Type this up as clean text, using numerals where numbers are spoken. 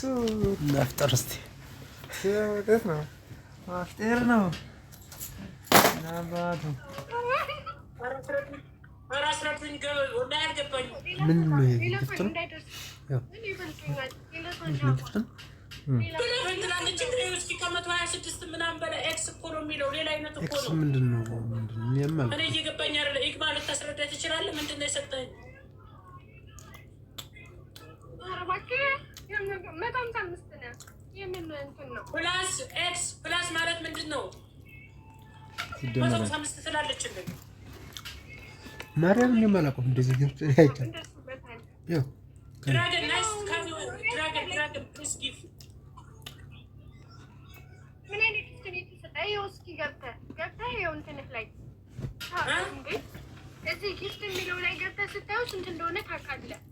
نفطر استي وقتنا افطرنا نباتو من يفطر يا يفطر اكس ምንድነው የሚያማል እኔ እየገባኝ አይደለ ኢክባል ልታስረዳ ትችላለህ ምንድነው የሰጠኝ አረባከ መጣም ታምስተና የምን እንትን ነው ፕላስ ኤክስ ፕላስ ማለት ምንድነው መጣም ታምስት ስላለችልኝ ማርያም እንደማላውቀው እንደዚህ ግብጽ አይቻል ያው ድራገን ናይስ ካሚ ድራገን ፕሊዝ ጊቭ ምን አይነት ትንሽ ተሰጣይ እስኪ ገብተህ ይኸው እንትንህ ላይ እንዴ እዚህ ጊፍት የሚለው ላይ ገብተህ ስታየው ስንት እንደሆነ ታውቃለህ